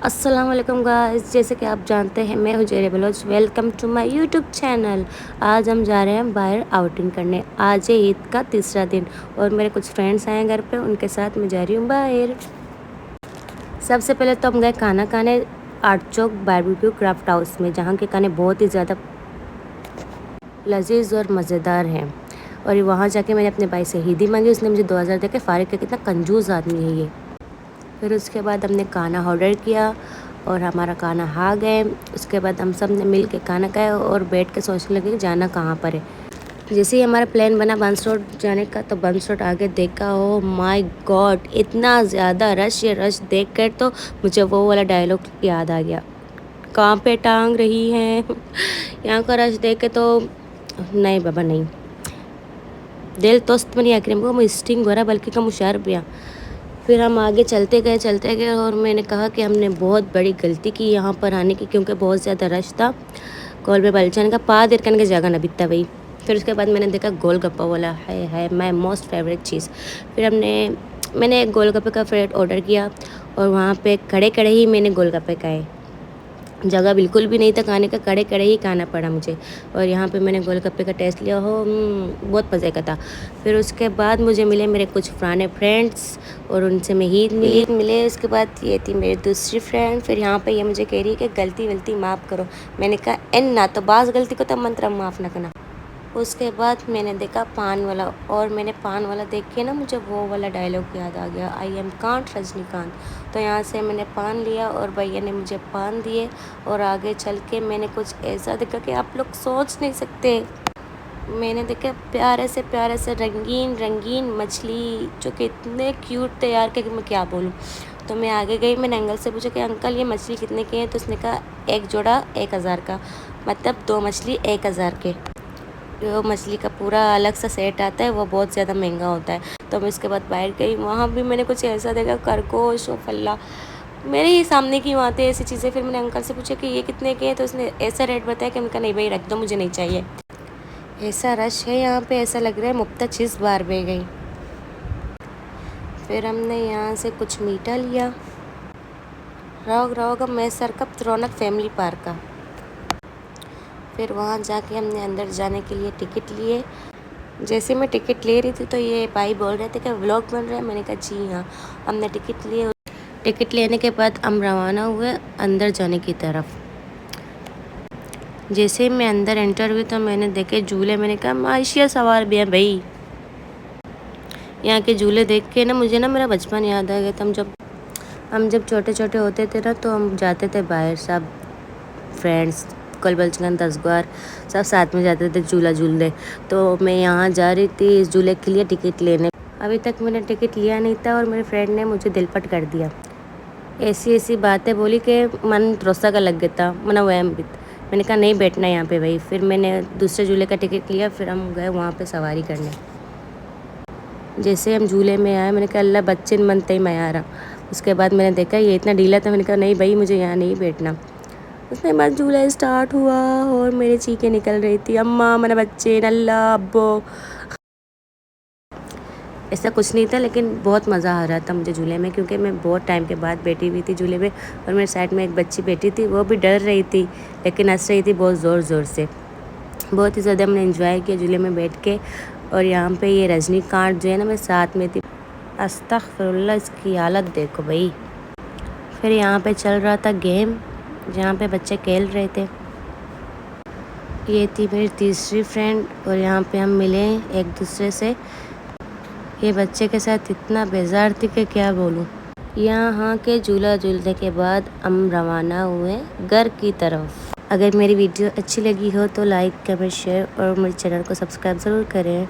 अस्सलाम वालेकुम गाइस, जैसे कि आप जानते हैं मैं हूँ Zere Baloch. Welcome to my YouTube channel. आज हम जा रहे हैं बाहर आउटिंग करने। आज है ईद का तीसरा दिन और मेरे कुछ फ्रेंड्स आए हैं घर पे, उनके साथ मैं जा रही हूँ बाहर। सबसे पहले तो हम गए खाना खाने आर्ट चौक बारबेक्यू क्राफ्ट हाउस में, जहाँ के खाने बहुत ही ज़्यादा लजीज और मज़ेदार हैं। और वहाँ जाके मैंने अपने भाई से ईदी मांगी, उसने मुझे 2000 दे के फारिग किया। कितना कंजूस आदमी है ये। फिर उसके बाद हमने खाना ऑर्डर किया और हमारा खाना आ गए। उसके बाद हम सब ने मिल के खाना खाया और बैठ के सोचने लगे कि जाना कहाँ पर है। जैसे ही हमारा प्लान बना बंस रोड जाने का, तो बंस रोड आगे देखा, ओ माय गॉड, इतना ज़्यादा रश। ये रश देख कर तो मुझे वो वाला डायलॉग याद आ गया, कहाँ पे टांग रही हैं। यहाँ का रश देख के तो नहीं बाबा नहीं, दिल तोस्त में नहीं आखिर हमको स्टिंग हो रहा, बल्कि कम होशियार भी। फिर हम आगे चलते गए और मैंने कहा कि हमने बहुत बड़ी गलती की यहाँ पर आने की, क्योंकि बहुत ज़्यादा रश था। कॉल पे बलचाने का पा देर करने की जगह ना बीतता भाई। फिर उसके बाद मैंने देखा गोलगप्पा वाला है माई मोस्ट फेवरेट चीज़। फिर मैंने एक गोलगप्पे का प्लेट ऑर्डर किया और वहाँ पे खड़े खड़े ही मैंने गोलगप्पे खाए। जगह बिल्कुल भी नहीं था खाने का, कड़े कड़े ही खाना पड़ा मुझे। और यहाँ पे मैंने गोलगप्पे का टेस्ट लिया, हो बहुत मज़े का था। फिर उसके बाद मुझे मिले मेरे कुछ पुराने फ्रेंड्स और उनसे मैं ईद मिले। उसके बाद ये थी मेरी दूसरी फ्रेंड। फिर यहाँ पे ये मुझे कह रही है कि गलती माफ़ करो। मैंने कहा एन ना तो बाज़ गलती को तो मंत्र माफ़ ना करना। उसके बाद मैंने देखा पान वाला, और मैंने पान वाला देख के ना मुझे वो वाला डायलॉग याद आ गया, आई एम कांट रजनीकांत। तो यहाँ से मैंने पान लिया और भैया ने मुझे पान दिए। और आगे चल के मैंने कुछ ऐसा देखा कि आप लोग सोच नहीं सकते। मैंने देखा प्यारे से रंगीन रंगीन मछली, जो कि इतने क्यूट थे यार कि मैं क्या बोलूँ। तो मैं आगे गई, मैंने अंकल से पूछा कि अंकल ये मछली कितने की है। तो उसने कहा एक जोड़ा 1000 का, मतलब 2 मछली 1000 के। जो मछली का पूरा अलग सा सेट आता है वो बहुत ज़्यादा महंगा होता है। तो मैं उसके बाद बाहर गई, वहाँ भी मैंने कुछ ऐसा देखा, खरगोश और फल्ला मेरे ही सामने की वहाँ थे ऐसी चीज़ें। फिर मैंने अंकल से पूछा कि ये कितने के हैं, तो उसने ऐसा रेट बताया कि उनका नहीं भाई रख दो, मुझे नहीं चाहिए। ऐसा रश है यहाँ पे, ऐसा लग रहा है मुफ्ता चीज़ बार बह गई। फिर हमने यहाँ से कुछ मीठा लिया। रहोगा मैसर का रौनक फैमिली पार्क का। फिर वहाँ जाके हमने अंदर जाने के लिए टिकट लिए। जैसे मैं टिकट ले रही थी तो ये भाई बोल रहे थे कि व्लॉग बन रहा है। मैंने कहा जी हाँ। हमने टिकट लिए। टिकट लेने के बाद हम रवाना हुए अंदर जाने की तरफ। जैसे मैं अंदर एंटर हुई तो मैंने देखे झूले। मैंने कहा माशिया सवार भी है भाई। यहाँ के झूले देख के ना मुझे ना मेरा बचपन याद आ गया था। हम जब छोटे छोटे होते थे ना, तो हम जाते थे बाहर, सब फ्रेंड्स कलबलचगन 10 बार सब साथ में जाते थे झूला झूलने। तो मैं यहाँ जा रही थी इस झूले के लिए टिकट लेने। अभी तक मैंने टिकट लिया नहीं था और मेरे फ्रेंड ने मुझे दिलपट कर दिया। ऐसी बातें बोली कि मन रोसा का लग गया था, मना वहम भी। मैंने कहा नहीं बैठना यहाँ पे भाई। फिर मैंने दूसरे झूले का टिकट लिया। फिर हम गए वहाँ पे सवारी करने। जैसे हम झूले में आए, मैंने कहा अल्लाह बच्चे मनते ही मैं आ रहा। उसके बाद मैंने देखा ये इतना ढीला था। मैंने कहा नहीं भाई मुझे यहाँ नहीं बैठना। उसके बाद झूला स्टार्ट हुआ और मेरी चीखें निकल रही थी, अम्मा मेरा बच्चे नल्ला अब्बो। ऐसा कुछ नहीं था, लेकिन बहुत मज़ा आ रहा था मुझे झूले में, क्योंकि मैं बहुत टाइम के बाद बैठी हुई थी झूले में। और मेरे साइड में एक बच्ची बैठी थी, वो भी डर रही थी लेकिन हंस रही थी बहुत ज़ोर से। बहुत ही ज़्यादा हमने एंजॉय किया झूले में बैठ के। और यहाँ पे ये रजनीकांत जो है ना, मैं साथ में थी। अस्तगफिरुल्लाह, इसकी हालत देखो भाई। फिर यहाँ पे चल रहा था गेम, जहाँ पे बच्चे खेल रहे थे। ये थी मेरी तीसरी फ्रेंड और यहाँ पे हम मिले एक दूसरे से। ये बच्चे के साथ इतना बेजार थी कि क्या बोलूँ। यहाँ के झूला झूलने के बाद हम रवाना हुए घर की तरफ। अगर मेरी वीडियो अच्छी लगी हो तो लाइक कमेंट शेयर और मेरे चैनल को सब्सक्राइब ज़रूर करें।